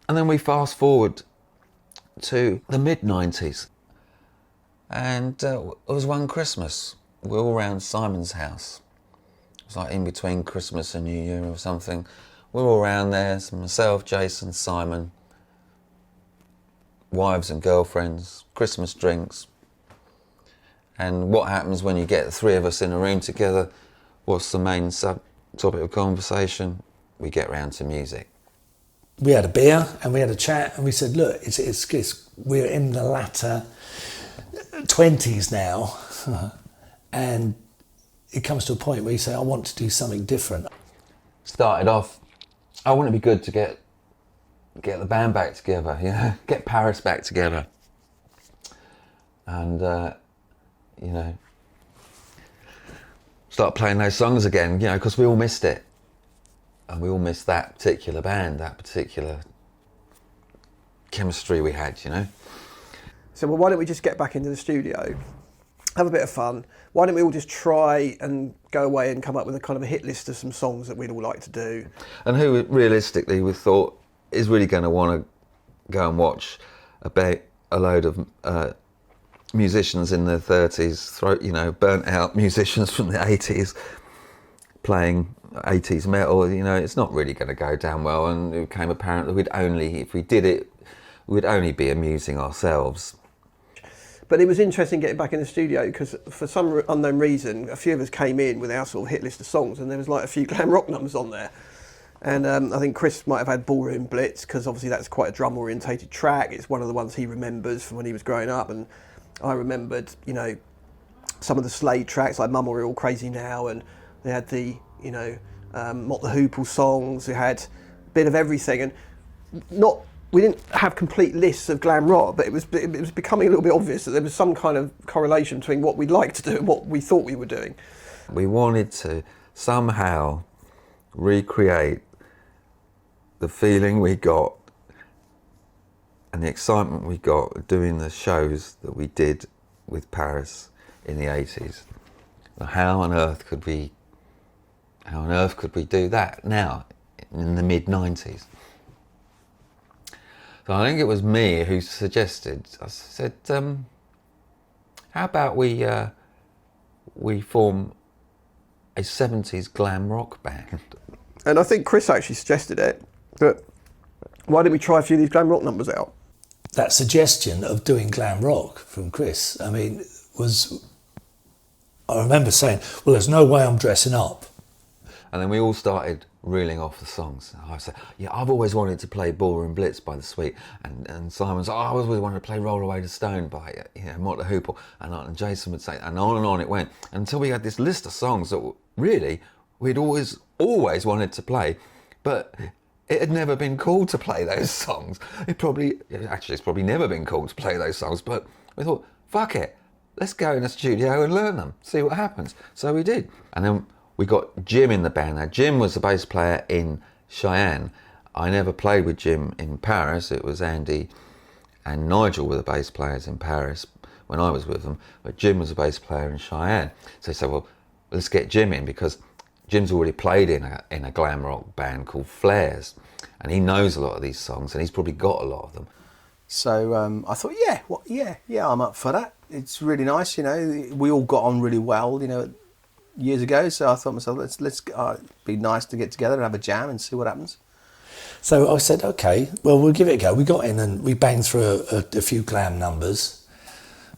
And then we fast forward to the mid-90s. And it was one Christmas. We were all around Simon's house. It was like in between Christmas and New Year or something. We were all around there, so myself, Jason, Simon, wives and girlfriends, Christmas drinks. And what happens when you get the three of us in a room together? What's the main topic of conversation? We get round to music. We had a beer and we had a chat and we said, look, we're in the latter 20s now and it comes to a point where you say, I want to do something different. Started off, I wouldn't it be good to get the band back together, you know, get Paris back together. And, you know, start playing those songs again, you know, because we all missed it. And we all missed that particular band, that particular chemistry we had, you know. So, well, why don't we just get back into the studio, have a bit of fun? Why don't we all just try and go away and come up with a kind of a hit list of some songs that we'd all like to do? And who realistically we thought is really going to want to go and watch a load of musicians in their 30s, you know, burnt out musicians from the 80s playing 80s metal, you know, it's not really going to go down well. And it became apparent that if we did it, we'd only be amusing ourselves. But it was interesting getting back in the studio because for some unknown reason, a few of us came in with our sort of hit list of songs and there was like a few glam rock numbers on there. And I think Chris might have had Ballroom Blitz because obviously that's quite a drum orientated track. It's one of the ones he remembers from when he was growing up. And I remembered, you know, some of the Slade tracks like Mum We're All Crazy Now, and they had the, you know, Mott the Hoople songs. We had a bit of everything, and we didn't have complete lists of glam rock, but it was becoming a little bit obvious that there was some kind of correlation between what we'd like to do and what we thought we were doing. We wanted to somehow recreate the feeling we got and the excitement we got doing the shows that we did with Paris in the 80s. How on earth could we do that now in the mid-90s? So I think it was me who suggested, I said, how about we form a 70s glam rock band? And I think Chris actually suggested it, but why don't we try a few of these glam rock numbers out? That suggestion of doing glam rock from Chris, I mean, I remember saying, well, there's no way I'm dressing up. And then we all started reeling off the songs. I said, yeah, I've always wanted to play Ballroom Blitz by The Sweet. And Simon's, I always wanted to play Roll Away the Stone by, you know, Mott the Hoople. And Jason would say, and on it went. Until we had this list of songs that really we'd always wanted to play. But it had never been cool to play those songs. It's probably never been cool to play those songs. But we thought, fuck it. Let's go in the studio and learn them, see what happens. So we did. And then we got Jim in the band. Now, Jim was the bass player in Cheyenne. I never played with Jim in Paris. It was Andy and Nigel were the bass players in Paris when I was with them. But Jim was the bass player in Cheyenne. So they said, well, let's get Jim in because Jim's already played in a glam rock band called Flares. And he knows a lot of these songs and he's probably got a lot of them. So I thought, yeah, I'm up for that. It's really nice, you know. We all got on really well, you know, years ago. So I thought to myself, let's be nice to get together and have a jam and see what happens. So I said, okay, well, we'll give it a go. We got in and we banged through a few glam numbers,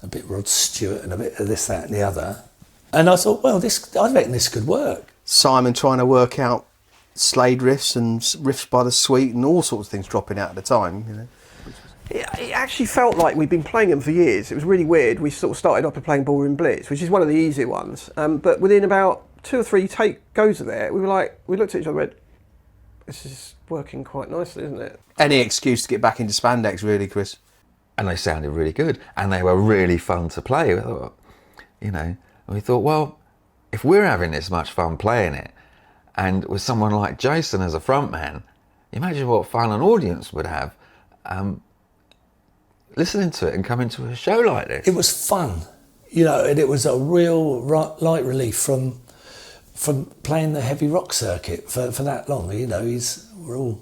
a bit Rod Stewart and a bit of this, that, and the other. And I thought, well, I reckon this could work. Simon trying to work out Slade riffs and riffs by The Sweet and all sorts of things dropping out at the time, you know. It actually felt like we'd been playing them for years. It was really weird. We sort of started off with playing Ballroom Blitz, which is one of the easier ones. But within about 2 or 3 goes of it, we looked at each other and went, this is working quite nicely, isn't it? Any excuse to get back into Spandex, really, Chris. And they sounded really good and they were really fun to play. We thought, you know, and we thought, well, if we're having this much fun playing it and with someone like Jason as a frontman, imagine what fun an audience would have listening to it and coming to a show like this. It was fun, you know, and it was a real light relief from playing the heavy rock circuit for that long. You know, we're all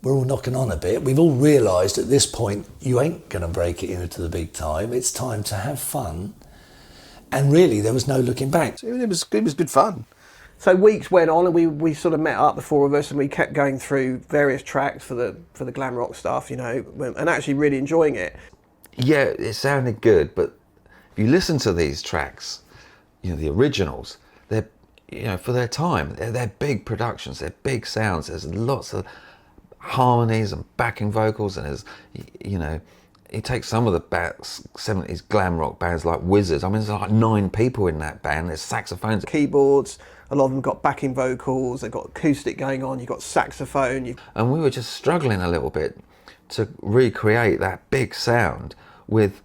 we're all knocking on a bit. We've all realised at this point, you ain't going to break it into the big time. It's time to have fun. And really, there was no looking back. It was good fun. So weeks went on, and we sort of met up, the four of us, and we kept going through various tracks for the glam rock stuff, you know, and actually really enjoying it. Yeah, it sounded good, but if you listen to these tracks, you know, the originals, they're, you know, for their time, they're big productions, they're big sounds. There's lots of harmonies and backing vocals, and there's, you know, you take some of the 70s glam rock bands like Wizards. I mean, there's like 9 people in that band. There's saxophones, Keyboards, a lot of them got backing vocals, they've got acoustic going on, you've got saxophone. and we were just struggling a little bit to recreate that big sound with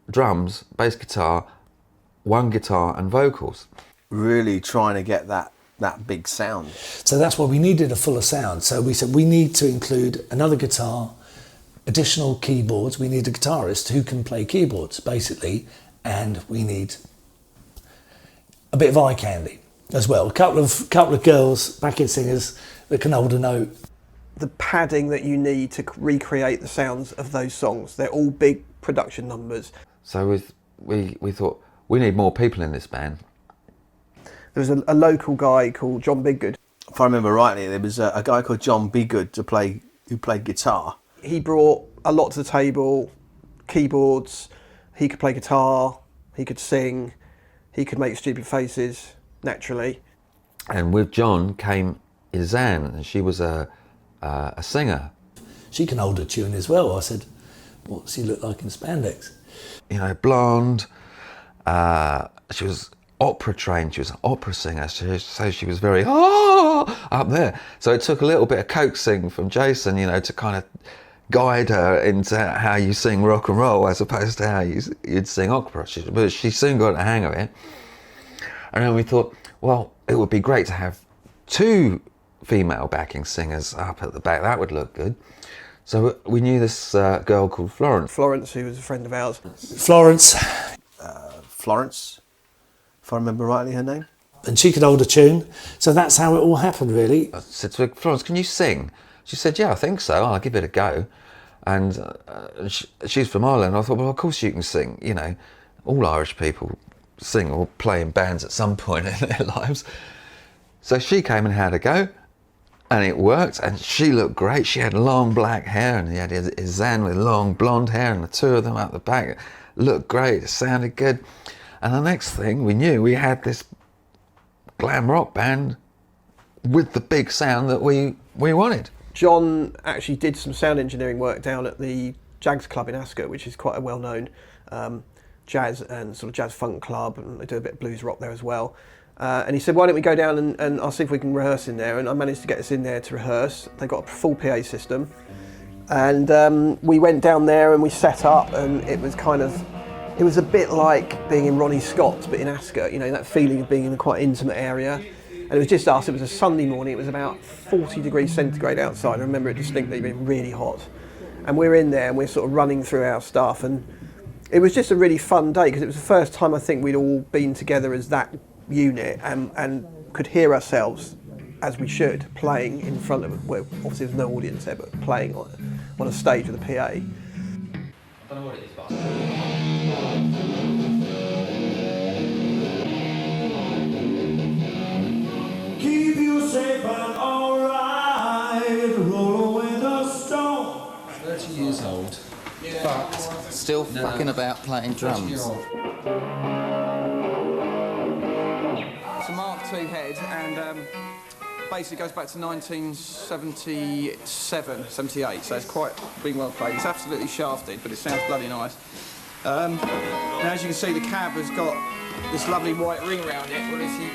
drums, bass guitar, one guitar and vocals. Really trying to get that big sound. So that's why we needed a fuller sound. So we said we need to include another guitar, additional keyboards. We need a guitarist who can play keyboards, basically, and we need a bit of eye candy as well. A couple of girls, backing singers that can hold a note. The padding that you need to recreate the sounds of those songs. They're all big production numbers. So we thought, we need more people in this band. There was a local guy called John Biggood. If I remember rightly, there was a guy called John Biggood who played guitar. He brought a lot to the table, keyboards, he could play guitar, he could sing, he could make stupid faces, naturally. And with John came Izanne, and she was a singer. She can hold a tune as well. I said, what does he look like in spandex? You know, blonde. She was opera trained. She was an opera singer, so she was very up there. So it took a little bit of coaxing from Jason, you know, to kind of guide her into how you sing rock and roll as opposed to how you'd sing opera. But she soon got the hang of it. And then we thought, well, it would be great to have 2 female backing singers up at the back. That would look good. So we knew this girl called Florence. Florence, who was a friend of ours. Florence. Florence, if I remember rightly her name. And she could hold a tune. So that's how it all happened, really. I said to her, Florence, can you sing? She said, yeah, I think so. I'll give it a go. And she's from Ireland. I thought, well, of course you can sing. You know, all Irish people sing or play in bands at some point in their lives. So she came and had a go, and it worked. And she looked great. She had long black hair, and he had Izanne with long blonde hair, and the 2 of them at the back looked great. It sounded good. And the next thing we knew, we had this glam rock band with the big sound that we wanted. John actually did some sound engineering work down at the Jags Club in Ascot, which is quite a well-known jazz and sort of jazz funk club, and they do a bit of blues rock there as well. And he said, why don't we go down and I'll see if we can rehearse in there. And I managed to get us in there to rehearse. They got a full PA system. And we went down there and we set up, and it was a bit like being in Ronnie Scott's, but in Ascot, you know, that feeling of being in a quite intimate area. And it was just us. It was a Sunday morning. It was about 40 degrees centigrade outside. I remember it distinctly being really hot. And we're in there and we're sort of running through our stuff. And it was just a really fun day, because it was the first time I think we'd all been together as that unit and could hear ourselves as we should, playing in front of, well, obviously there's no audience there, but playing on a stage with a PA. I don't know what it is, but keep you safe and alright, roll away the stone. 30 years old, but still fucking about playing drums. It's a Mark II head, and basically goes back to 1977, 78, so it's quite been well played. It's absolutely shafted, but it sounds bloody nice. And as you can see, the cab has got this lovely white ring around it. Well, if you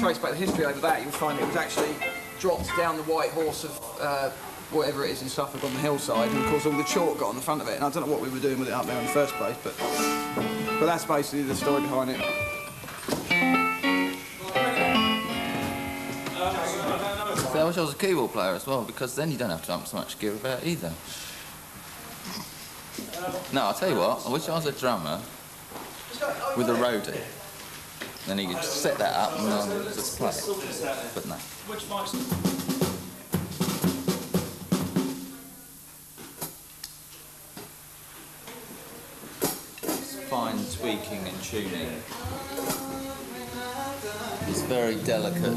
trace back the history over that, you'll find it was actually dropped down the White Horse of whatever it is in Suffolk on the hillside, and of course all the chalk got on the front of it, and I don't know what we were doing with it up there in the first place, but that's basically the story behind it. So I wish I was a keyboard player as well, because then you don't have to dump so much gear about either. No, I'll tell you what, I wish I was a drummer with a roadie. Then you could just set that up and just play it. But no. fine tweaking and tuning. It's very delicate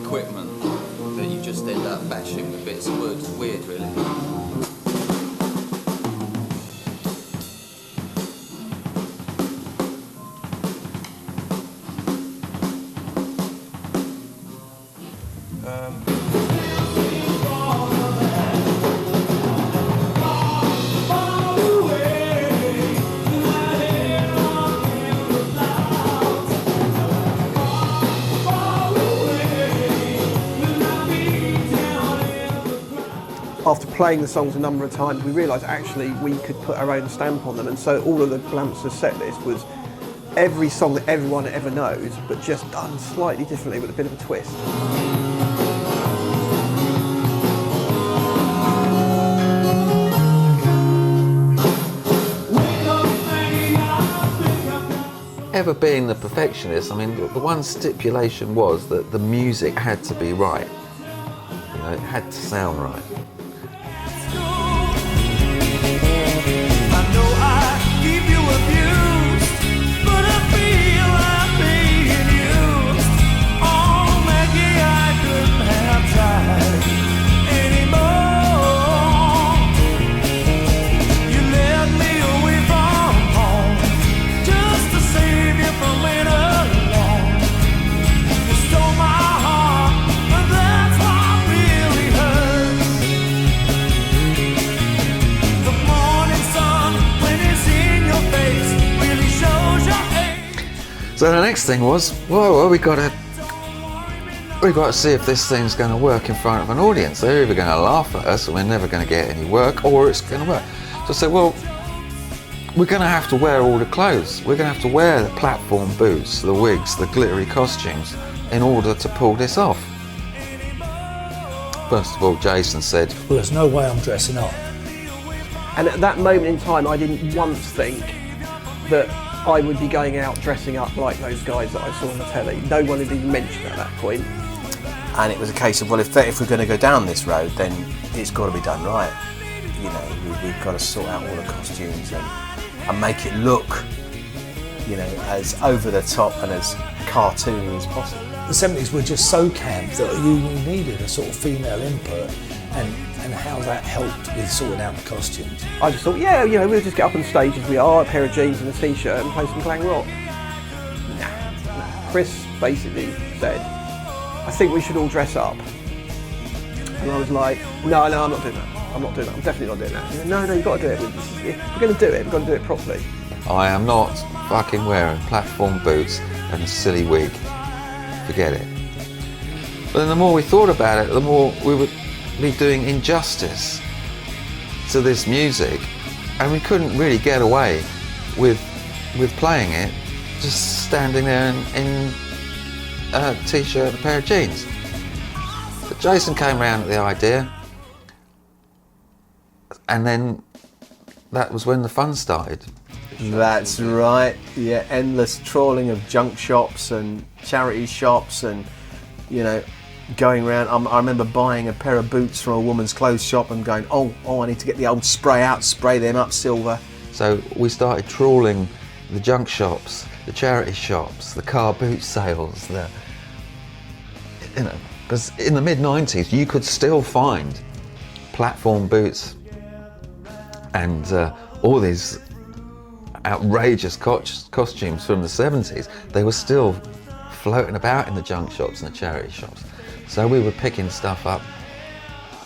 equipment that you just end up bashing with bits of wood. It's weird, really. After playing the songs a number of times, we realised actually we could put our own stamp on them, and so all of the Glamsters set list was every song that everyone ever knows, but just done slightly differently with a bit of a twist. Ever being the perfectionist, I mean, the one stipulation was that the music had to be right. You know, it had to sound right. So the next thing was, well, we got to see if this thing's going to work in front of an audience. They're either going to laugh at us and we're never going to get any work, or it's going to work. So I said, well, we're going to have to wear all the clothes. We're going to have to wear the platform boots, the wigs, the glittery costumes in order to pull this off. First of all, Jason said, well, there's no way I'm dressing up. And at that moment in time, I didn't once think that I would be going out dressing up like those guys that I saw on the telly. No one had even mentioned at that point. And it was a case of, well, if we're going to go down this road, then it's got to be done right. You know, we've got to sort out all the costumes and make it look, you know, as over the top and as cartoony as possible. The 70s were just so camp that you needed a sort of female input, and how that helped with sorting out the costumes. I just thought, yeah, you know, we'll just get up on stage as we are, a pair of jeans and a t-shirt, and play some Glam Rock. Nah. Chris basically said, I think we should all dress up. And I was like, no, I'm not doing that. I'm definitely not doing that. He said, no, you've got to do it. If we're going to do it, we've got to do it properly. I am not fucking wearing platform boots and a silly wig. Forget it. But then the more we thought about it, the more we would be doing injustice to this music, and we couldn't really get away with playing it just standing there in a t-shirt and a pair of jeans. But Jason came around with the idea, and then that was when the fun started. That's right, yeah, endless trawling of junk shops and charity shops, and, you know, going around. I remember buying a pair of boots from a woman's clothes shop and going, oh, I need to get the old spray out, spray them up silver. So we started trawling the junk shops, the charity shops, the car boot sales, you know, because in the mid-90s you could still find platform boots and all these outrageous costumes from the 70s. They were still floating about in the junk shops and the charity shops. So we were picking stuff up,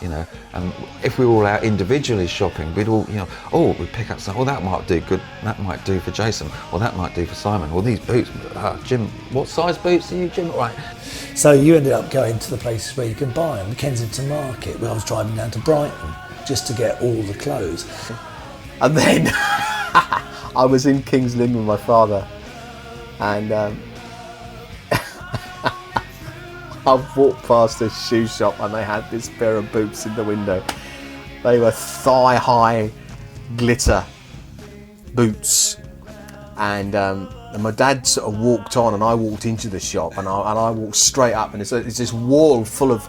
you know, and if we were all out individually shopping, we'd all, you know, we'd pick up something, that might do good, that might do for Jason, or that might do for Simon, or these boots, Jim, what size boots are you, Jim? Right. So you ended up going to the places where you can buy them, Kensington Market, where I was driving down to Brighton just to get all the clothes. And then I was in King's Lynn with my father, and I've walked past a shoe shop and they had this pair of boots in the window. They were thigh-high glitter boots, and my dad sort of walked on and I walked into the shop, and I walked straight up, and it's this wall full of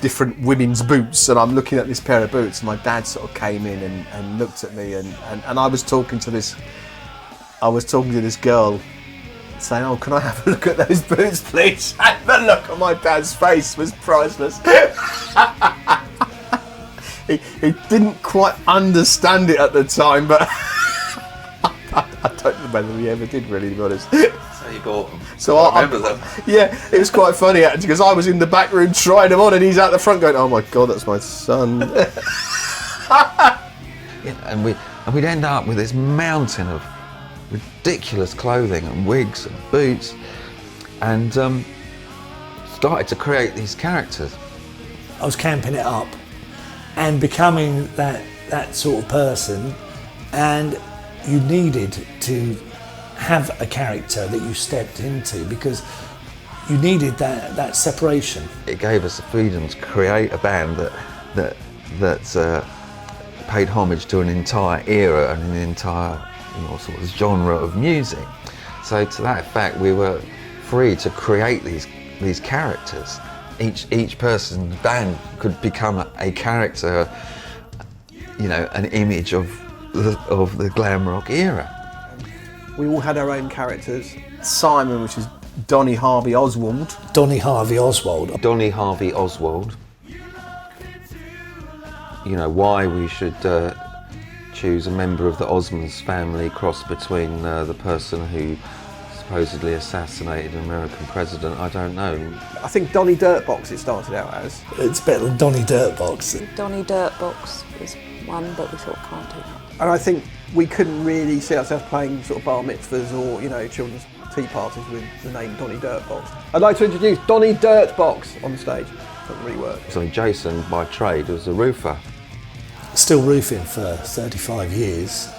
different women's boots, and I'm looking at this pair of boots, and my dad sort of came in and looked at me, and I was talking to this I was talking to this girl saying, "Oh, can I have a look at those boots, please?" And the look on my dad's face was priceless. he didn't quite understand it at the time, but I don't know whether he ever did, really, to be honest. So you bought them. So I remember them. Yeah, it was quite funny actually, because I was in the back room trying them on, and he's out the front going, "Oh my God, that's my son." Yeah, and we'd end up with this mountain of ridiculous clothing and wigs and boots, and started to create these characters. I was camping it up and becoming that sort of person, and you needed to have a character that you stepped into because you needed that separation. It gave us the freedom to create a band that paid homage to an entire era and an entire sort of genre of music. So to that effect, we were free to create these characters. Each person in the band could become a character, an image of the glam rock era. We all had our own characters. Simon, which is Donny Harvey Oswald. Donny Harvey Oswald. Donny Harvey Oswald. Why we should choose a member of the Osmonds family cross between the person who supposedly assassinated an American president, I don't know. I think Donny Dirtbox it started out as. It's better than Donny Dirtbox. Donny Dirtbox was one, but we thought can't do that. And I think we couldn't really see ourselves playing sort of bar mitzvahs or, children's tea parties with the name Donny Dirtbox. I'd like to introduce Donny Dirtbox on stage. Doesn't really work. So Jason, by trade, was a roofer. Still roofing for 35 years.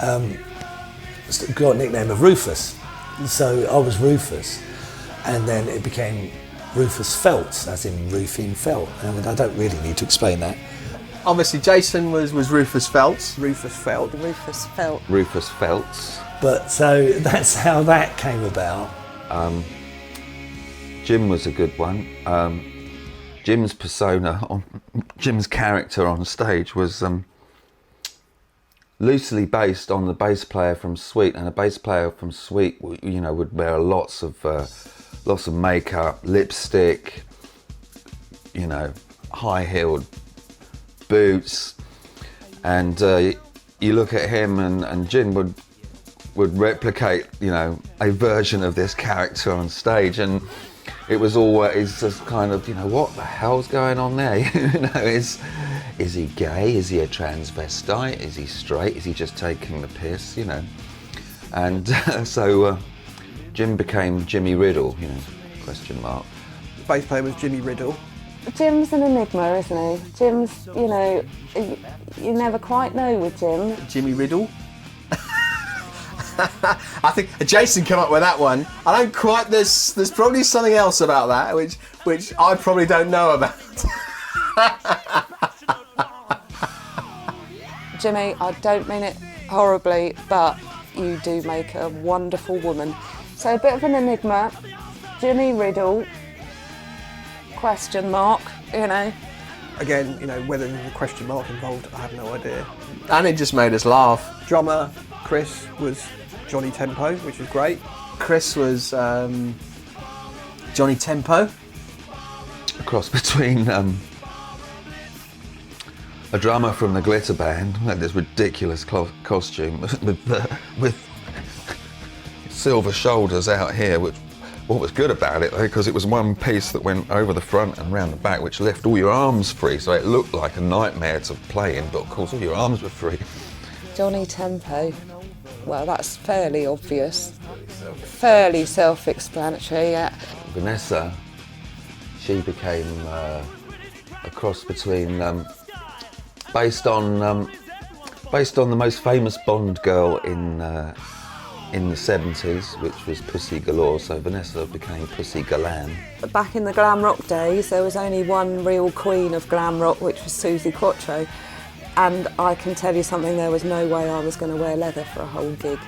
Got a nickname of Rufus. So I was Rufus, and then it became Rufus Feltz, as in roofing felt. And I don't really need to explain that. Obviously, Jason was Rufus Feltz. Rufus Felt. Rufus Felt. Rufus Feltz. But so that's how that came about. Jim was a good one. Jim's Jim's character on stage was loosely based on the bass player from Sweet, and a bass player from Sweet, would wear lots of makeup, lipstick, high-heeled boots, and you look at him, and Jim would replicate, a version of this character on stage, and it was always just kind of, what the hell's going on there? Is he gay? Is he a transvestite? Is he straight? Is he just taking the piss? And so Jim became Jimmy Riddle, question mark. The bass player was Jimmy Riddle. Jim's an enigma, isn't he? Jim's, you never quite know with Jim. Jimmy Riddle. I think Jason came up with that one. I don't quite. There's probably something else about that which I probably don't know about. Jimmy, I don't mean it horribly, but you do make a wonderful woman. So a bit of an enigma. Jimmy Riddle. Question mark. Again, whether there's a question mark involved, I have no idea. And it just made us laugh. Drummer Chris was Johnny Tempo, which was great. Chris was Johnny Tempo. A cross between a drummer from the Glitter Band, who had this ridiculous costume with silver shoulders out here, which what was good about it, though, because it was one piece that went over the front and round the back, which left all your arms free, so it looked like a nightmare to play in, but of course all your arms were free. Johnny Tempo. Well, that's fairly obvious. Fairly self-explanatory, yeah. Vanessa, she became a cross between, based on the most famous Bond girl in the 70s, which was Pussy Galore, so Vanessa became Pussy Galan. Back in the glam rock days, there was only one real queen of glam rock, which was Susie Quattro. And I can tell you something, there was no way I was going to wear leather for a whole gig.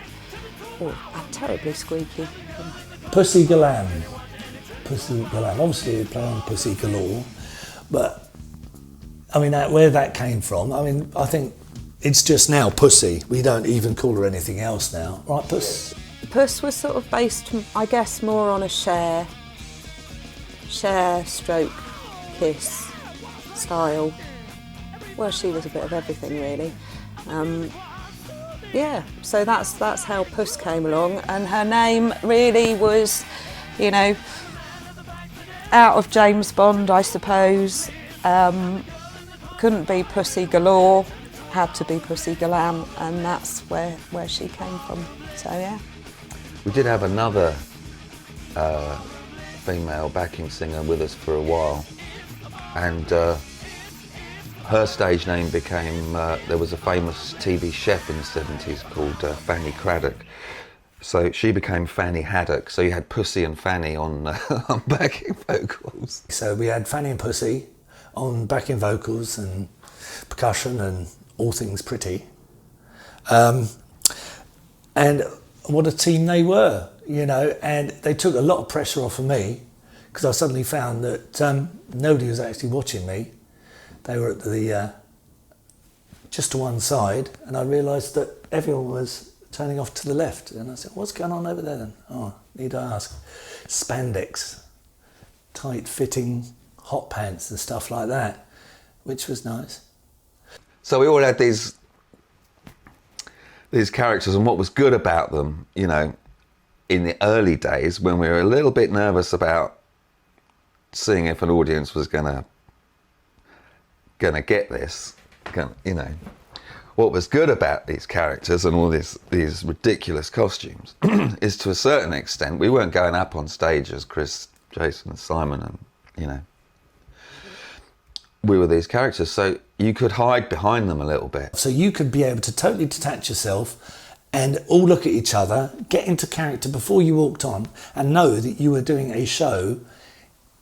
Oh, I'm terribly squeaky. Pussy Galan. Pussy Galan. Obviously you're playing Pussy Galore, but I mean, where that came from, I mean, I think It's just now Pussy. We don't even call her anything else now. Right, Puss? Puss was sort of based, I guess, more on a share stroke kiss style. Well, she was a bit of everything, really. Yeah, so that's how Puss came along, and her name really was, you know, out of James Bond, I suppose. Couldn't be Pussy Galore, had to be Pussy Glam, and that's where she came from. So yeah. We did have another female backing singer with us for a while, and her stage name became, there was a famous TV chef in the 70s called Fanny Craddock. So she became Fanny Haddock. So you had Pussy and Fanny on, on backing vocals. So we had Fanny and Pussy on backing vocals and percussion and all things pretty. And what a team they were, you know, and they took a lot of pressure off of me, because I suddenly found that nobody was actually watching me. They were at the just to one side, and I realised that everyone was turning off to the left. And I said, "What's going on over there then?" "Oh, need I ask?" Spandex, tight-fitting hot pants and stuff like that, which was nice. So we all had these characters, and what was good about them, you know, in the early days when we were a little bit nervous about seeing if an audience was gonna get this, you know, what was good about these characters and all these ridiculous costumes is, to a certain extent, we weren't going up on stage as Chris, Jason and Simon, and, you know, we were these characters, so you could hide behind them a little bit. So you could be able to totally detach yourself and all look at each other, get into character before you walked on, and know that you were doing a show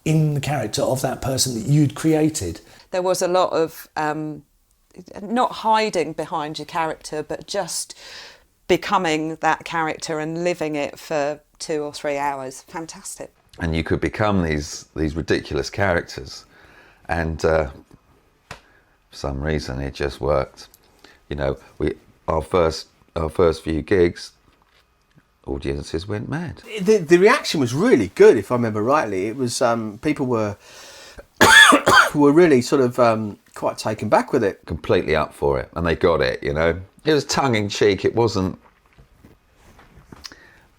in the character of that person that you'd created. There was a lot of not hiding behind your character, but just becoming that character and living it for 2 or 3 hours. Fantastic. And you could become these ridiculous characters, and for some reason it just worked. You know, our first few gigs, audiences went mad. The reaction was really good, if I remember rightly. It was people were were really sort of quite taken back with it. Completely up for it, and they got it, you know. It was tongue-in-cheek, it wasn't...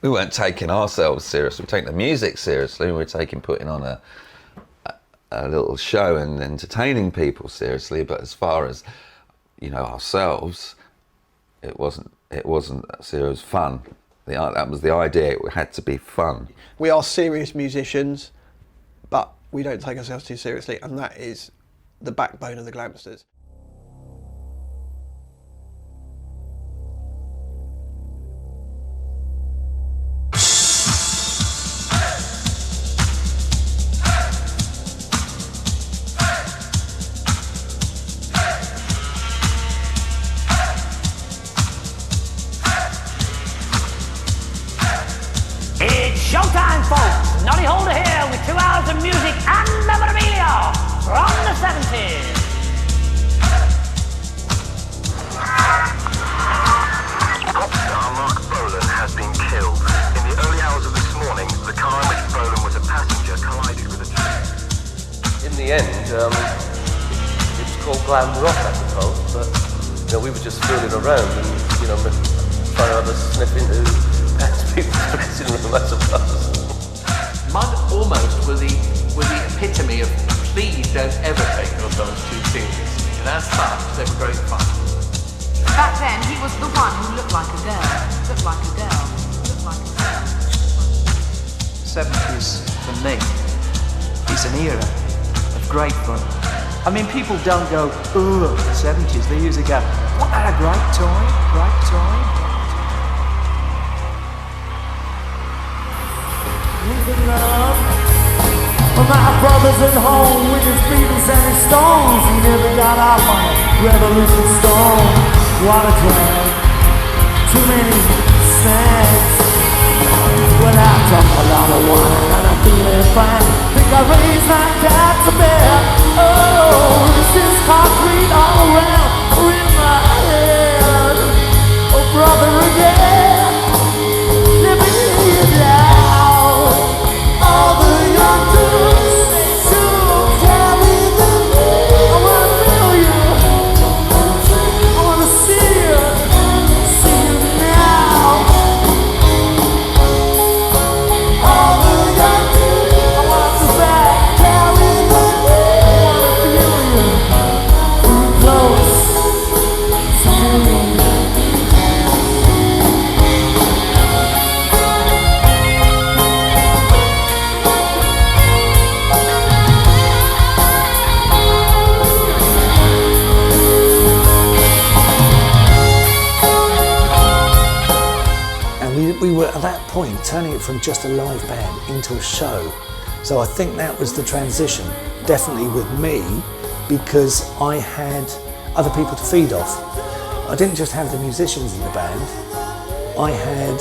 We weren't taking ourselves seriously, we were taking the music seriously, we were putting on a little show and entertaining people seriously, but as far as, you know, ourselves, it wasn't serious fun. That was the idea, it had to be fun. We are serious musicians, but we don't take ourselves too seriously, and that is the backbone of the Glamsters. Showtime, folks! Noddy Holder here with 2 hours of music and memorabilia from the 70s. Pop star Mark Bolan has been killed. In the early hours of this morning, the car in which Bolan was a passenger collided with a train. In the end, it was called Glam Rock, I suppose, but you know, we were just fooling around and, you know, trying to have a sniff into people's dressing room, I suppose. Mud almost were the epitome of please don't ever take yourselves too seriously. And as such, they were great fun. Back then, he was the one who looked like a girl. Looked like a girl. Looked like a girl. 70s, for me, is an era of great fun. I mean, people don't go, ugh, 70s. They usually go, what a great time, great time. My brother's at home with his Beatles and his Stones. He never got out on a revolution stone. What a drag, too many snacks. Well, I drunk a lot of wine and I'm feeling fine. I raise my cat to bed. Oh, this is concrete all around in my head. Oh, brother again, let me hear you down. All the young dudes should carry the mail. I wanna feel you. I wanna see you now. All the young dudes, I want you back, carry the mail. I wanna feel you close to me. And we were at that point turning it from just a live band into a show. So I think that was the transition, definitely with me, because I had other people to feed off. I didn't just have the musicians in the band, I had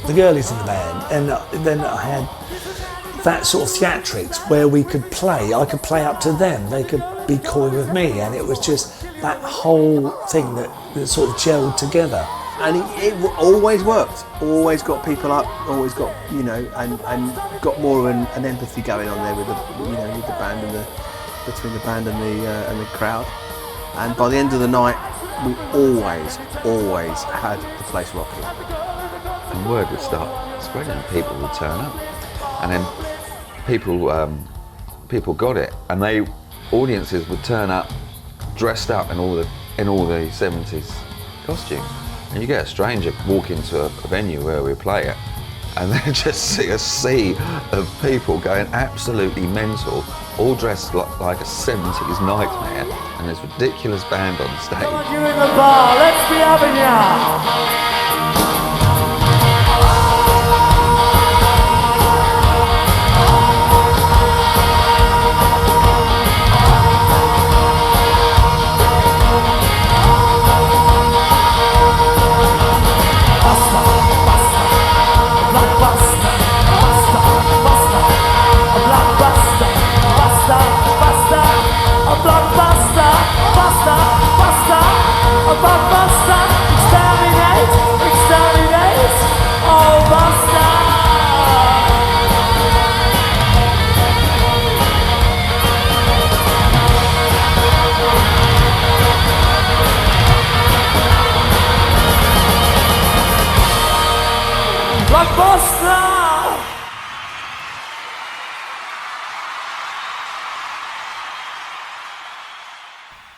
the girlies in the band, and then I had that sort of theatrics where we could play. I could play up to them, they could be coy with me, and it was just that whole thing that sort of gelled together. And it always worked. Always got people up. Always got, you know, and got more of an empathy going on there with the, you know, with the band and between the band and the crowd. And by the end of the night, we always had the place rocking. And word would start spreading. People would turn up, and then people got it, and audiences would turn up dressed up in all the 70s costumes. And you get a stranger walk into a venue where we play it, and they just see a sea of people going absolutely mental, all dressed like a 70s nightmare, and this ridiculous band on stage. You in the bar, let's be having ya.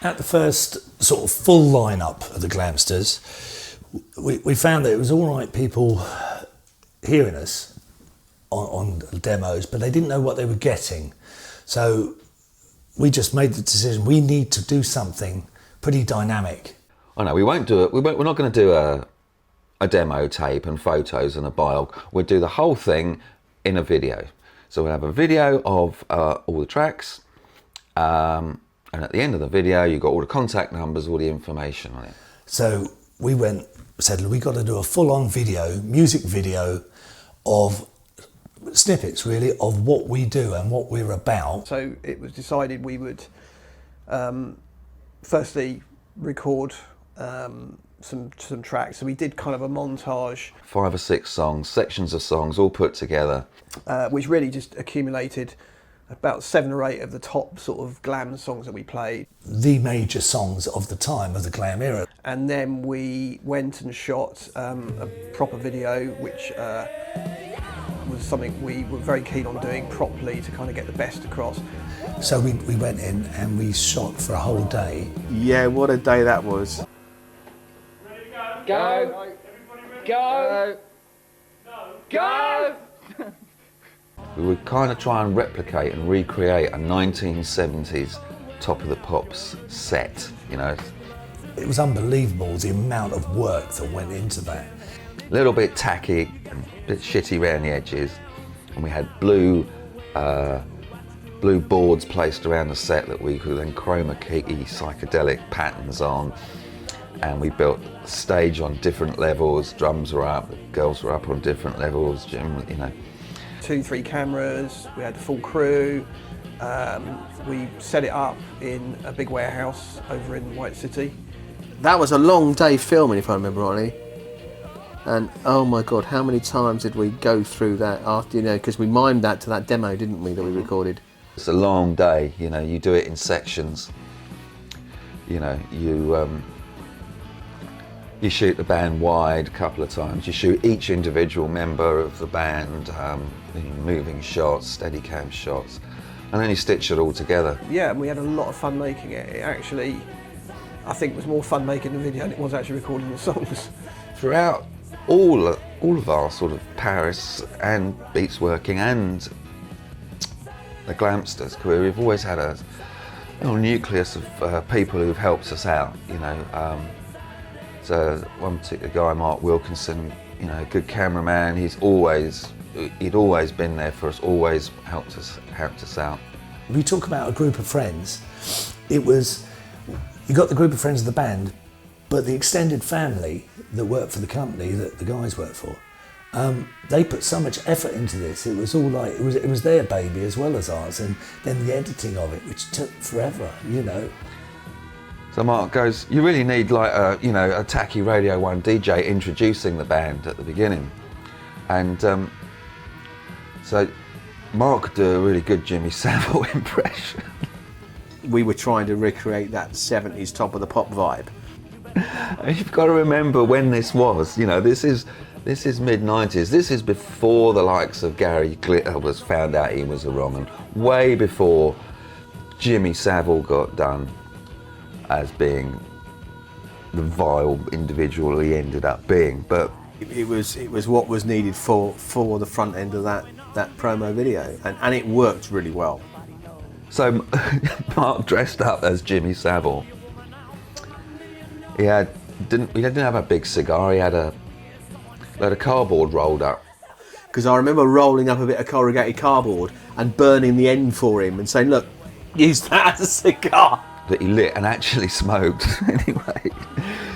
At the first sort of full lineup of the Glamsters, we found that it was all right people hearing us on demos, but they didn't know what they were getting. So we just made the decision, we need to do something pretty dynamic. Oh no, we won't do it. We're not going to do a demo tape and photos and a biog. We'll do the whole thing in a video. So we'll have a video of all the tracks, and at the end of the video, you've got all the contact numbers, all the information on it. So we said, we got to do a full-on video, music video of snippets, really, of what we do and what we're about. So it was decided we would firstly record some tracks. So we did kind of a montage. 5 or 6 songs, sections of songs, all put together. Which really just accumulated about 7 or 8 of the top sort of glam songs that we played. The major songs of the time, of the glam era. And then we went and shot a proper video, which was something we were very keen on doing properly to kind of get the best across. So we went in and we shot for a whole day. Yeah, what a day that was. Go! Go! Go! We would kind of try and replicate and recreate a 1970s Top of the Pops set, you know. It was unbelievable the amount of work that went into that. A little bit tacky and a bit shitty around the edges, and we had blue boards placed around the set that we could then chroma key psychedelic patterns on, and we built a stage on different levels. Drums were up, the girls were up on different levels, you know. 2-3 cameras, we had a full crew. We set it up in a big warehouse over in White City. That was a long day filming, if I remember rightly. And oh my God, how many times did we go through that after, because we mimed that to that demo, didn't we, that we recorded? It's a long day, you do it in sections. You shoot the band wide a couple of times. You shoot each individual member of the band, moving shots, Steadicam shots, and then you stitch it all together. Yeah, and we had a lot of fun making it. It actually, I think, was more fun making the video than it was actually recording the songs. Throughout all of our sort of Paris and Beats Working and the Glamsters career, we've always had a nucleus of people who've helped us out. So one particular guy, Mark Wilkinson, a good cameraman. He'd always been there for us, always helped us out. If you talk about a group of friends, it was, you got the group of friends of the band, but the extended family that worked for the company that the guys worked for, they put so much effort into this. It was all like, it was their baby as well as ours, and then the editing of it, which took forever, So Mark goes, you really need like a tacky Radio 1 DJ introducing the band at the beginning. And so Mark could do a really good Jimmy Savile impression. We were trying to recreate that 70s top of the pop vibe. You've got to remember when this was, this is mid-90s. This is before the likes of Gary Glitter was found out he was a wrong, and way before Jimmy Savile got done as being the vile individual he ended up being. But it was what was needed for the front end of that promo video, and it worked really well. So Mark dressed up as Jimmy Savile. He didn't have a big cigar. He had a cardboard rolled up. Because I remember rolling up a bit of corrugated cardboard and burning the end for him and saying, "Look, use that as a cigar." That he lit and actually smoked anyway.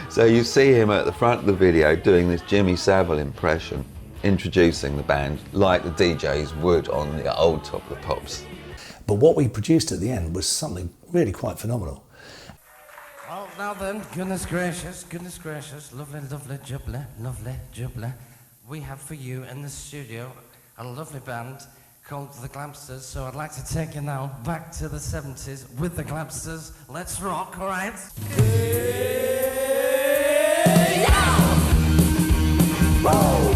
So you see him at the front of the video doing this Jimmy Savile impression, introducing the band like the DJs would on the old Top of the Pops. But what we produced at the end was something really quite phenomenal. Oh, now then, goodness gracious, lovely, jubbly. We have for you in the studio a lovely band called the Glamsters, so I'd like to take you now back to the 70s with the Glamsters. Let's rock, all right? Hey, yeah! Whoa!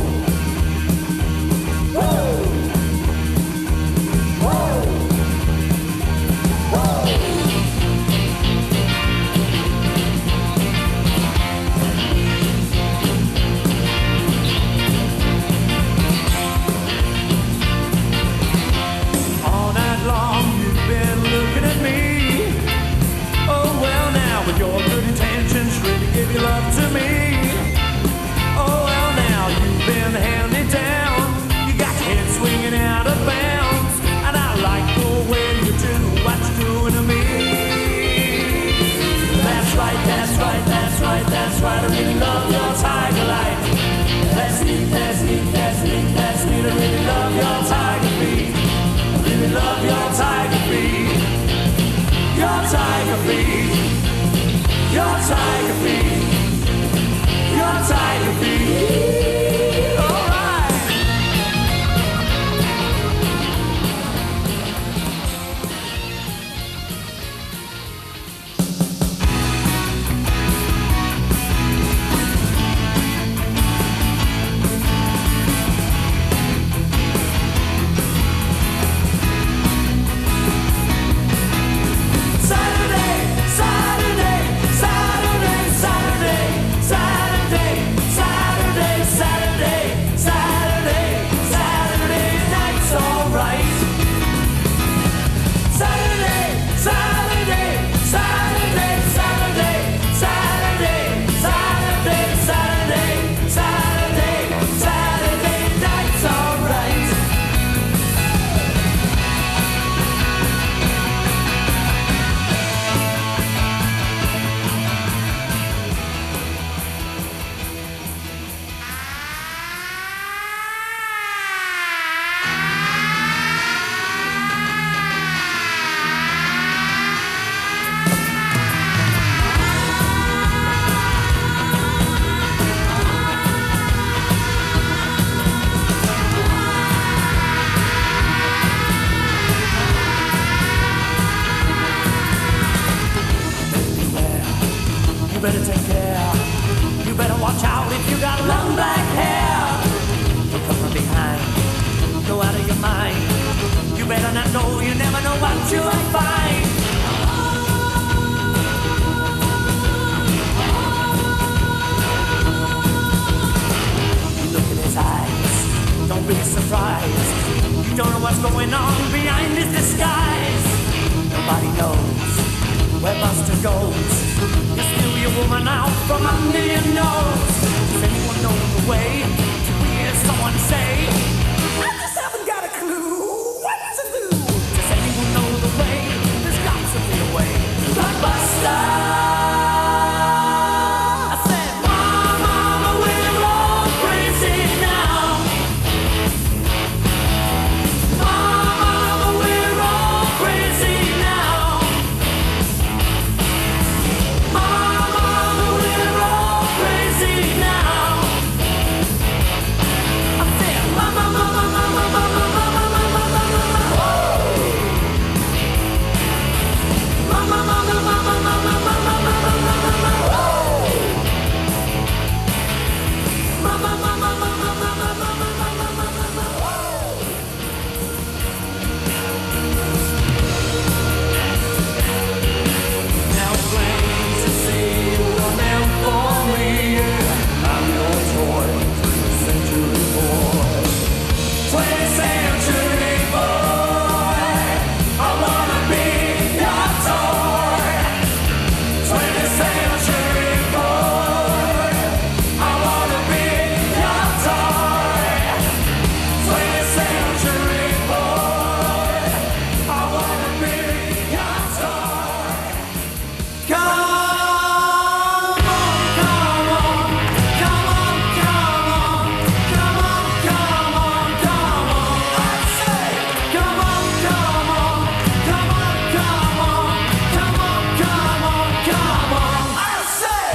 Whoa! Whoa! Your good intentions really give your love to me. Oh well, now you've been handed down. You got your head swinging out of bounds, and I like the way you do what you're doing to me. That's right, that's right, that's right, that's right. I really love your tiger light. That's neat, that's neat, that's neat, that's neat. I really love your tiger feet. I really love your tiger feet. Your tiger feet. Your tiger feet, your tiger feet, all right. if you got long black hair. Don't come from behind, go out of your mind. You better not go, you never know what you'll find. You look in his eyes, don't be surprised. You don't know what's going on behind his disguise. Nobody knows where Buster goes. You steal your woman out from under your nose. Does anyone know the way to hear someone say, I just haven't got a clue, what does it do? Does anyone know the way? There's got to be a way. Like Buster. I said, Mama, we're all crazy now. Mama, we're all crazy now. Mama, we're all crazy now. I said, Mama, Mama, Mama, Mama, Mama, Mama, Mama, Mama, Mama, Mama, Mama, Mama, Mama, now plain to see you are meant for me. I'm your toy, 20th century boy. 20th century boy, I wanna be your toy. 20th century boy, I wanna be your toy. 20th century boy, I wanna be your toy. Come on, come on, come on, come on, come on, come on, come on. I say, come on, come on, come on, come on, come on, come on, come on. I say,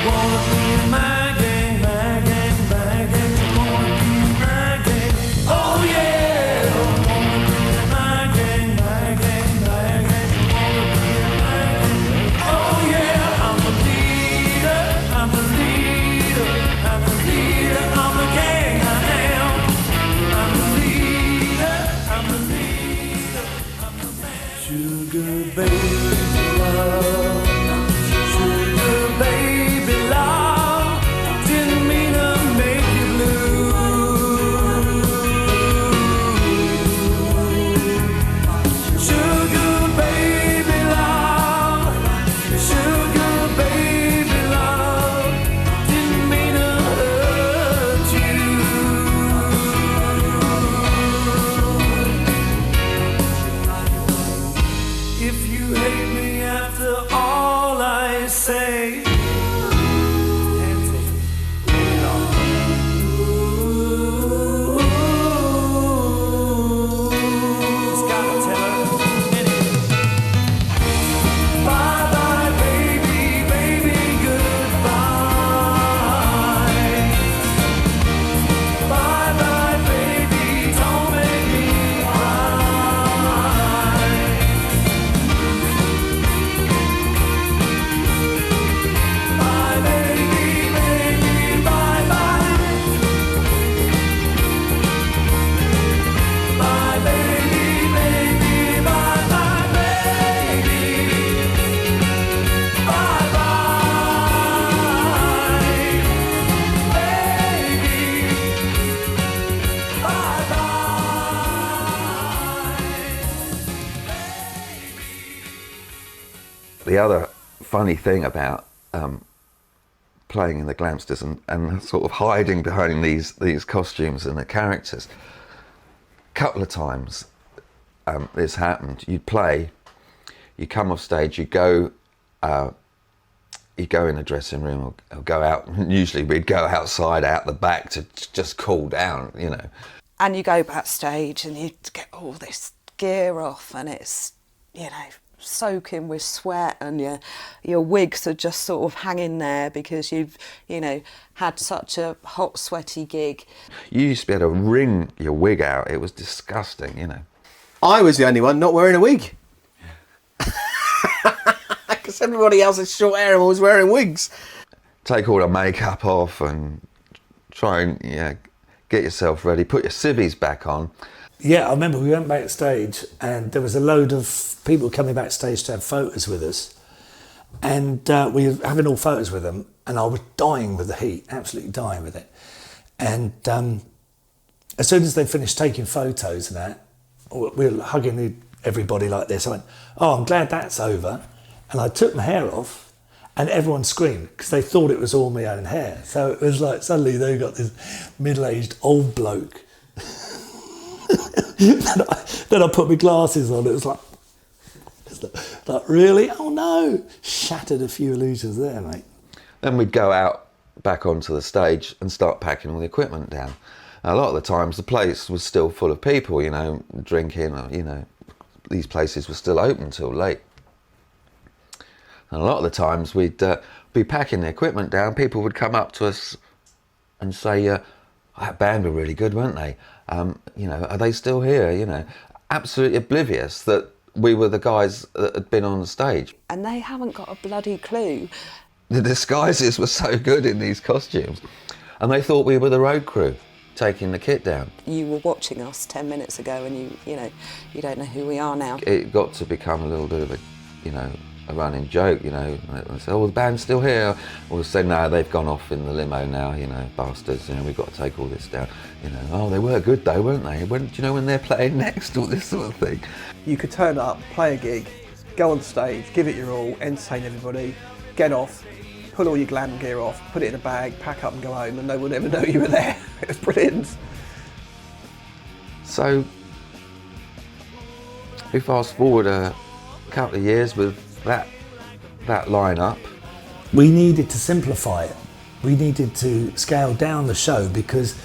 wanna be in my gang, my gang, my gang, wanna be in my gang. Oh yeah, wanna be in my gang, my gang, my gang, wanna be in my gang. Oh yeah, I'm the leader, I'm the leader, I'm the leader, I'm the gang, I am. I'm the leader, I'm the leader, I'm the man. Sugar baby love, sugar baby love, didn't mean to make you blue. Sugar baby love, sugar baby love, didn't mean to hurt you. If you hate me after all I say, hands it, bring it on. Just gotta tell her, anyway. Bye bye, baby, baby, goodbye. Bye bye, baby, don't make me cry. Bye, baby, baby, bye bye. Bye, baby, baby, bye bye, baby. Bye bye, baby. Bye bye. The other funny thing about playing in the Glamsters and sort of hiding behind these costumes and the characters, a couple of times this happened. You'd play, you come off stage, you go in the dressing room or go out, and usually we'd go outside, out the back to just cool down, you know. And you go backstage and you get all this gear off and it's, you know, soaking with sweat and your wigs are just sort of hanging there because you've, you know, had such a hot, sweaty gig. You used to be able to wring your wig out. It was disgusting, you know. I was the only one not wearing a wig. Because everybody else had short hair and was wearing wigs. take all the makeup off and try and get yourself ready, put your civvies back on. Yeah, I remember we went backstage and there was a load of people coming backstage to have photos with us. And we were having all photos with them, and I was dying with the heat, absolutely dying with it. And as soon as they finished taking photos and that, we were hugging everybody like this. I went, "Oh, I'm glad that's over." And I took my hair off, and everyone screamed because they thought it was all my own hair. So it was like suddenly they got this middle-aged old bloke. Then I put my glasses on. It was like, really? Oh no! Shattered a few illusions there, mate. Then we'd go out back onto the stage and start packing all the equipment down. A lot of the times the place was still full of people, drinking, these places were still open till late. And a lot of the times we'd be packing the equipment down, people would come up to us and say, that band were really good, weren't they? Are they still here? Absolutely oblivious that we were the guys that had been on the stage. And they haven't got a bloody clue. The disguises were so good in these costumes. And they thought we were the road crew taking the kit down. You were watching us 10 minutes ago and you don't know who we are now. It got to become a little bit of a running joke, and they said, "Oh, the band's still here." Or say, "No, they've gone off in the limo now, bastards, we've got to take all this down." "Oh, they were good though, weren't they? Do you know when they're playing next?" All this sort of thing. You could turn up, play a gig, go on stage, give it your all, entertain everybody, get off, pull all your glam gear off, put it in a bag, pack up and go home, and no one ever know you were there. It was brilliant. So we fast forward a couple of years with that lineup. We needed to simplify it. We needed to scale down the show because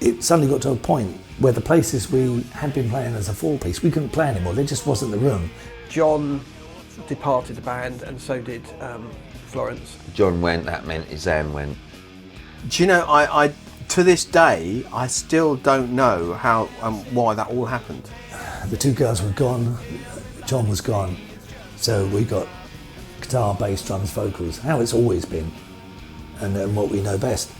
it suddenly got to a point where the places we had been playing as a four-piece, we couldn't play anymore. There just wasn't the room. John departed the band, and so did Florence. John went, that meant Izam went. Do you know, I to this day, I still don't know how why that all happened. The two girls were gone, John was gone, so we got guitar, bass, drums, vocals, how it's always been, and what we know best.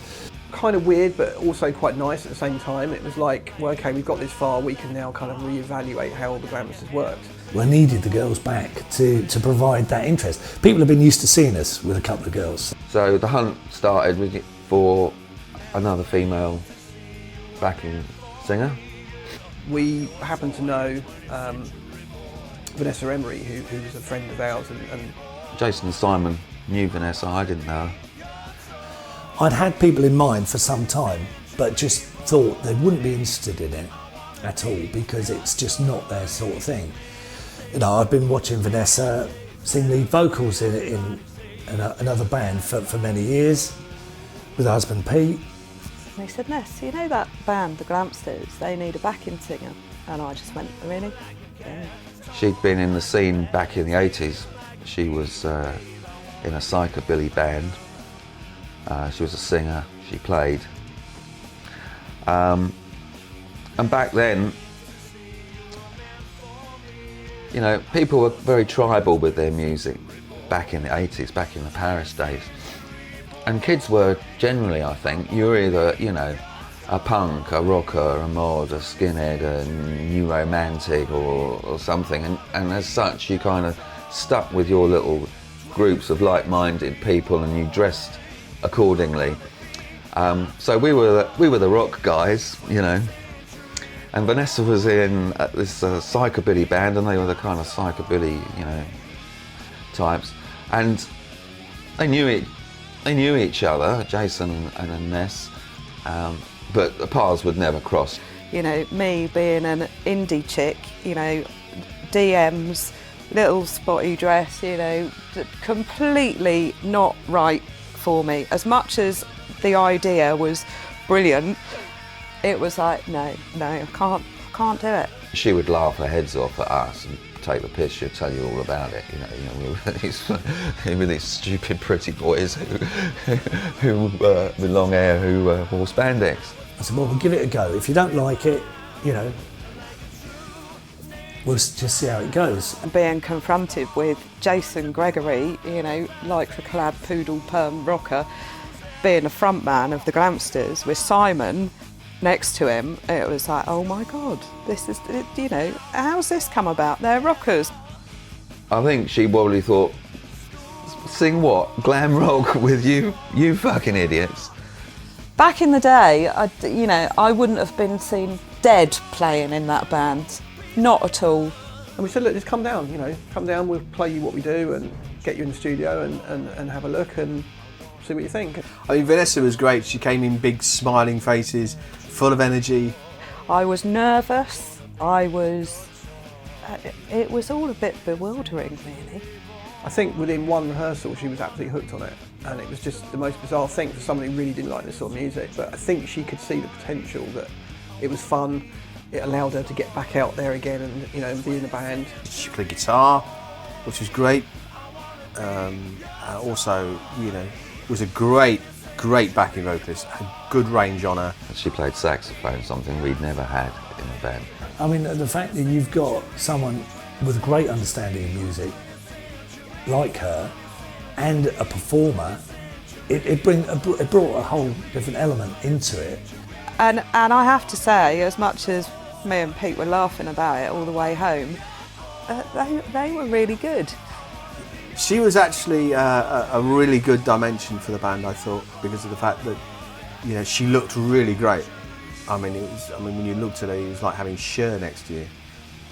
Kind of weird, but also quite nice at the same time. It was like, well, okay, we've got this far, we can now kind of reevaluate how the Glamsters worked. We needed the girls back to provide that interest. People have been used to seeing us with a couple of girls. So the hunt started for another female backing singer. We happened to know Vanessa Emery, who was a friend of ours, and Jason and Simon knew Vanessa, I didn't know her. I'd had people in mind for some time, but just thought they wouldn't be interested in it at all because it's just not their sort of thing. I'd been watching Vanessa sing lead vocals in another band for many years with her husband Pete. And they said, "Ness, you know that band, the Glamsters, they need a backing singer." And I just went, "Really?" Yeah. She'd been in the scene back in the 80s. She was in a psychobilly band. She was a singer, she played. And back then, people were very tribal with their music back in the 80s, back in the Paris days. And kids were generally, I think, you were either, a punk, a rocker, a mod, a skinhead, a new romantic or something. And as such, you kind of stuck with your little groups of like-minded people and you dressed accordingly. So we were the rock guys, and Vanessa was in this psychobilly band, and they were the kind of psychobilly, types, and they knew each other, Jason and Ness, but the paths would never cross. Me being an indie chick, DMs, little spotty dress, completely not right for me. As much as the idea was brilliant, it was like, no, I can't do it. She would laugh her heads off at us and take the piss. She'd tell you all about it. We were these stupid pretty boys who with long hair who wore spandex. I said, well, we'll give it a go. If you don't like it, we'll just see how it goes. Being confronted with Jason Gregory, lycra-clad poodle perm rocker, being a front man of the Glamsters with Simon next to him, it was like, oh my God, this is, you know, how's this come about? They're rockers. I think she probably thought, sing what? Glam rock with you fucking idiots. Back in the day, I wouldn't have been seen dead playing in that band. Not at all. And we said, look, just come down, come down, we'll play you what we do and get you in the studio and have a look and see what you think. I mean, Vanessa was great. She came in big smiling faces, full of energy. I was nervous. It was all a bit bewildering, really. I think within one rehearsal she was absolutely hooked on it, and it was just the most bizarre thing for somebody who really didn't like this sort of music, but I think she could see the potential, that it was fun, it allowed her to get back out there again and be in a band. She played guitar, which was great. Also, was a great backing vocalist, had good range on her. She played saxophone, something we'd never had in the band. I mean, the fact that you've got someone with a great understanding of music like her and a performer, it brought a whole different element into it. And I have to say, as much as me and Pete were laughing about it all the way home, they were really good. She was actually a really good dimension for the band, I thought, because of the fact that she looked really great. I mean, when you looked at her, it was like having Cher next to you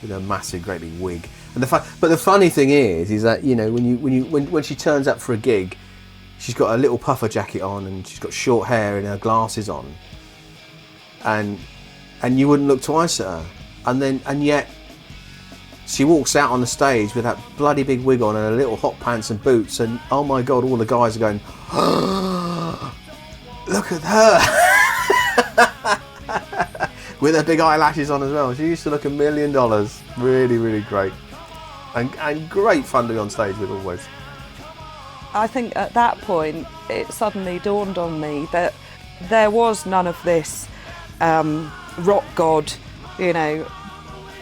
with a massive, great big wig. And but the funny thing is that when she turns up for a gig, she's got a little puffer jacket on and she's got short hair and her glasses on, and you wouldn't look twice at her, and yet she walks out on the stage with that bloody big wig on and her little hot pants and boots, and oh my God, all the guys are going, oh, look at her. With her big eyelashes on as well. She used to look $1 million. Really, really great. And great fun to be on stage with always. I think at that point it suddenly dawned on me that there was none of this rock god,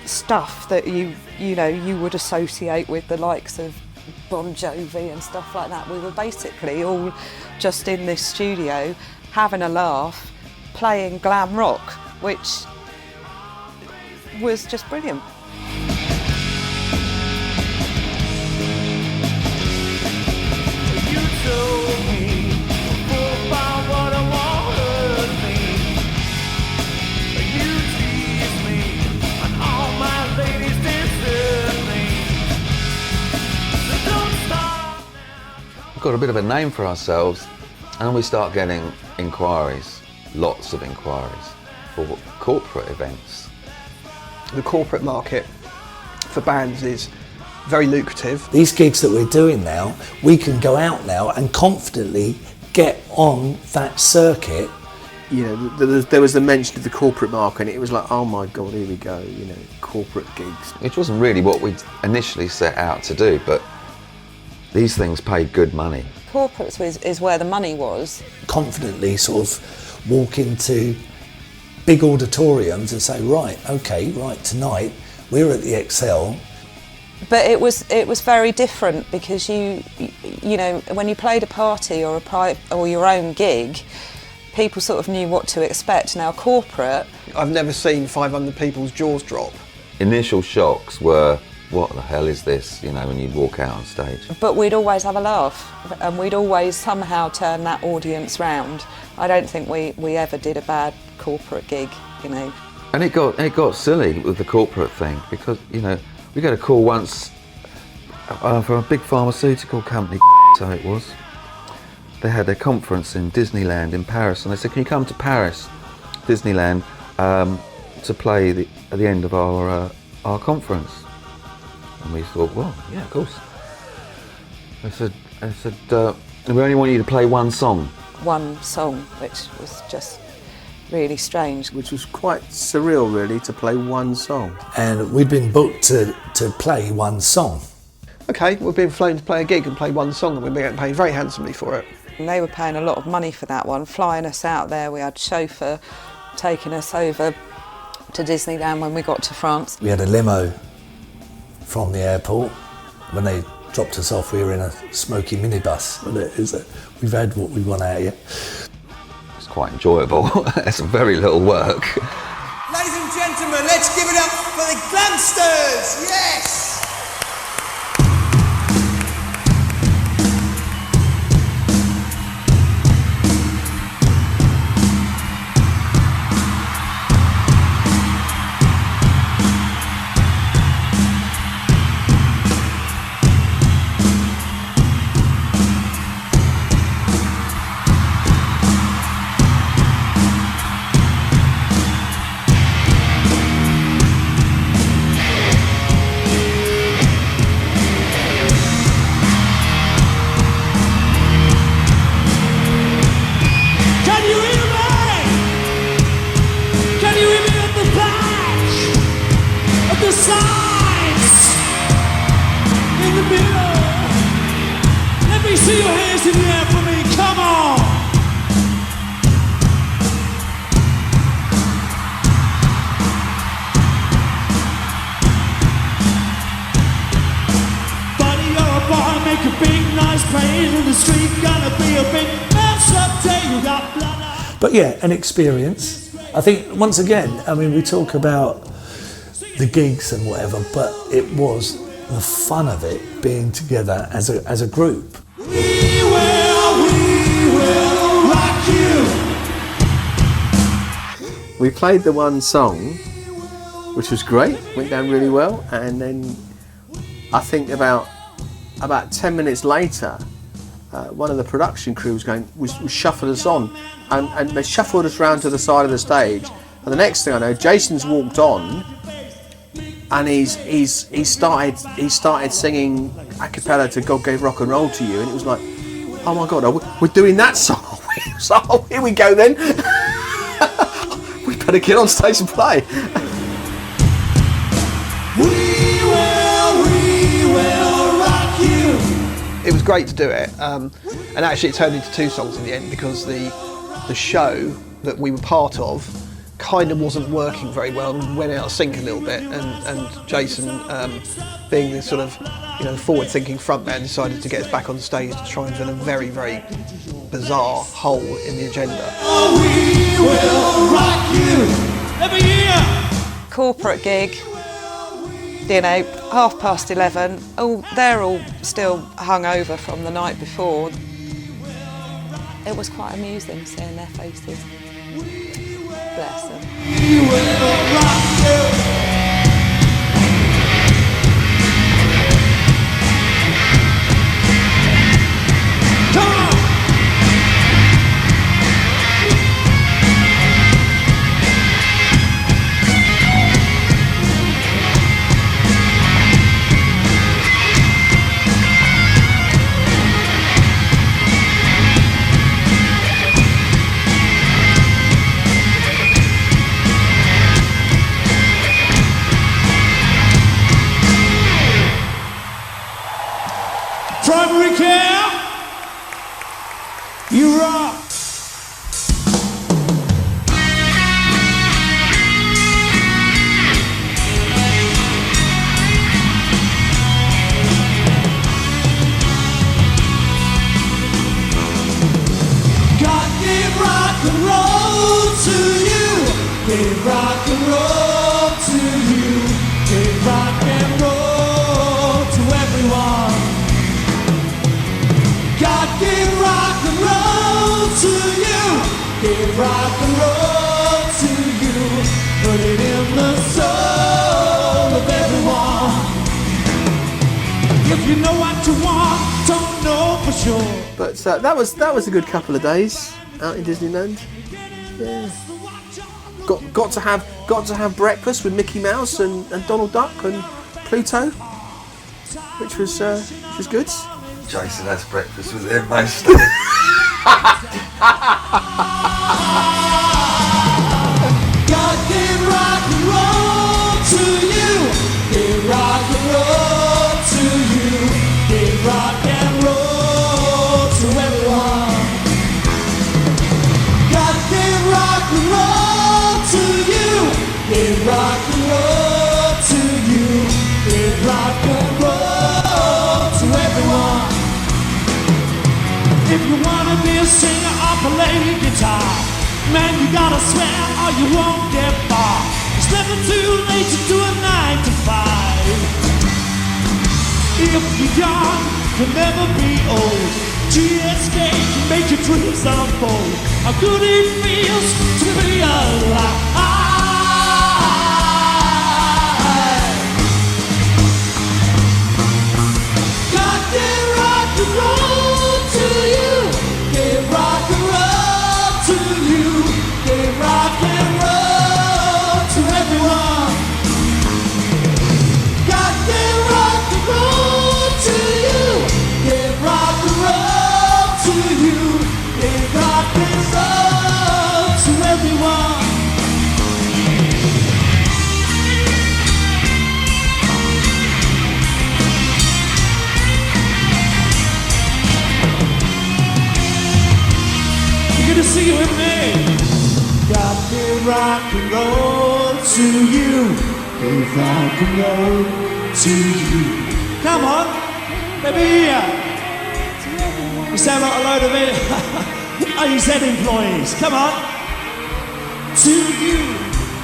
stuff that you would associate with the likes of Bon Jovi and stuff like that. We were basically all just in this studio having a laugh, playing glam rock, which was just brilliant. You told me about what I wanted me. You teased me, and all my ladies desert me. So don't stop. We've got a bit of a name for ourselves, and we start getting inquiries, lots of inquiries for corporate events. The corporate market for bands is very lucrative. These gigs that we're doing now, we can go out now and confidently get on that circuit. There was the mention of the corporate market, and it was like, oh my God, here we go, corporate gigs. Which wasn't really what we initially set out to do, but these things paid good money. Corporates is where the money was. Confidently sort of walk into big auditoriums and say, right, tonight we're at the Excel. But it was very different because you know when you played a party or or your own gig, people sort of knew what to expect. Now corporate, I've never seen 500 people's jaws drop. Initial shocks were, what the hell is this? When you walk out on stage. but we'd always have a laugh and we'd always somehow turn that audience round. I don't think we ever did a bad corporate gig, And it got silly with the corporate thing because we got a call once from a big pharmaceutical company, so it was. They had a conference in Disneyland in Paris, and they said, "Can you come to Paris, Disneyland, to play at the end of our conference?" And we thought, well, yeah, of course. I said, we only want you to play one song. One song, which was just really strange. Which was quite surreal, really, to play one song. And we'd been booked to play one song. Okay, we've been flown to play a gig and play one song, and we've been getting paid very handsomely for it. And they were paying a lot of money for that one, flying us out there. We had a chauffeur taking us over to Disneyland when we got to France. We had a limo from the airport when they dropped us off. We were in a smoky minibus, and we've had what we want out of you. It's quite enjoyable. It's very little work. Ladies and gentlemen, let's give it up for the Glamsters! Yes! See your hands in the air for me, come on! Buddy, you're a boy, make a big noise playing in the street. Gonna be a big man someday, you got blood. But yeah, an experience. I think, once again, I mean, we talk about the gigs and whatever, but it was the fun of it being together as a group. We will rock you. We played the one song, which was great, went down really well, and then I think about 10 minutes later, one of the production crew was shuffled us on, and they shuffled us round to the side of the stage, and the next thing I know, Jason's walked on, and he started singing a cappella to God Gave Rock and Roll to You, and it was like, oh my God, we're doing that song. So here we go then. We better get on stage and play. We will rock you. It was great to do it, and actually it turned into 2 songs in the end because the show that we were part of kind of wasn't working very well and went out of sync a little bit, and Jason, being this sort of forward-thinking frontman, decided to get us back on stage to try and fill a very, very bizarre hole in the agenda. We will rock you every year. Corporate gig, 11:30. Oh, they're all still hungover from the night before. It was quite amusing seeing their faces. Bless them. We will rock you. Primary care, you rock. God gave rock and roll to you. Gave rock and roll to you. Gave rock and roll to everyone. God gave rock and roll to you. Gave rock and roll to you. Put it in the soul of everyone. If you know what you want, don't know for sure. But that was a good couple of days out in Disneyland. Yeah. Got to have breakfast with Mickey Mouse and Donald Duck and Pluto, which was good. Jason has breakfast with him mostly. God gave rock and roll to you. Gave rock and roll to you. Gave rock and roll to everyone. God gave rock and roll to you. Gave rock and roll to you. Gave rock and roll to everyone. Man, you gotta swear or you won't get far. It's never too late to do a 9 to 5. If you're young, you'll never be old. GSK can make your dreams unfold. How good it feels to be alive. God gave rock and roll to you. Gave rock and roll to you. Gave rock and roll to everyone. God gave rock and roll to you. Gave rock and roll to you. Gave rock and roll to everyone. You're gonna sing it with me. God gave rock and roll to you. Gave rock and roll to you. Come on, let me hear. You sound like a load of it. AZ employees. Come on. To you.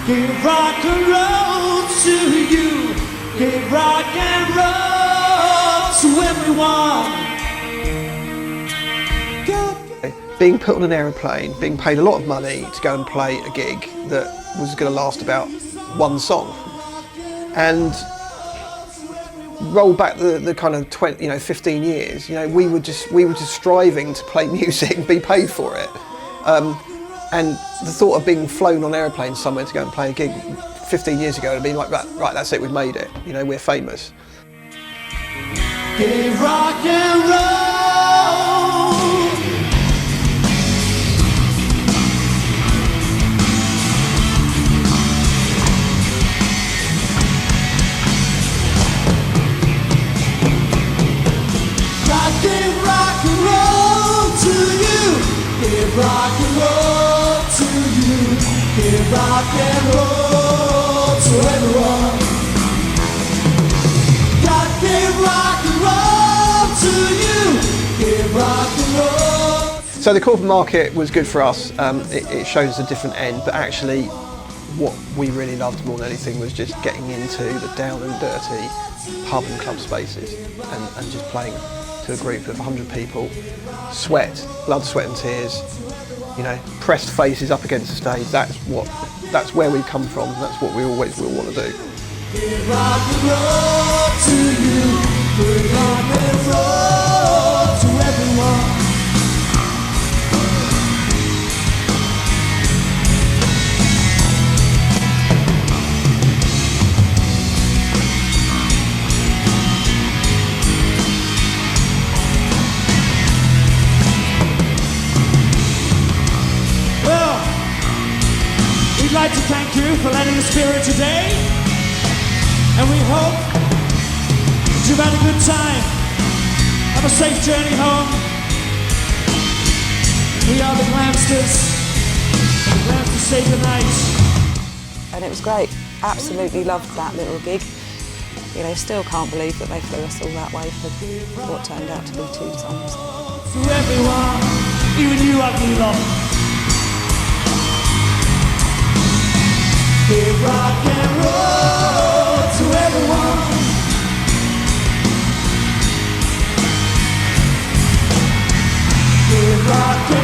Give rock and roll to you. Give rock and roll to everyone. Being put on an aeroplane, being paid a lot of money to go and play a gig that was going to last about one song, and roll back the kind of 15 years. We were just striving to play music and be paid for it, and the thought of being flown on aeroplanes somewhere to go and play a gig 15 years ago would have been like, right, that's it, we've made it. We're famous. Give rock and roll. Give rock and roll to you. Give rock and roll to you. Give rock and roll to everyone. God gave rock and roll to you. Give rock and roll. So the corporate market was good for us. It showed us a different end, but actually what we really loved more than anything was just getting into the down and dirty pub and club spaces and just playing to a group of 100 people, sweat, blood, sweat and tears, pressed faces up against the stage. That's where we come from. That's what we always will want to do. Give rock and roll to you. Give rock and roll to everyone. We'd like to thank you for lending us spirit today, and we hope that you've had a good time. Have a safe journey home. We are the Glamsters, and the Glamsters say goodnight. And it was great. Absolutely loved that little gig. Still can't believe that they flew us all that way for what turned out to be 2 songs. To everyone, even you ugly lot. Give rock and roll to everyone. Give rock and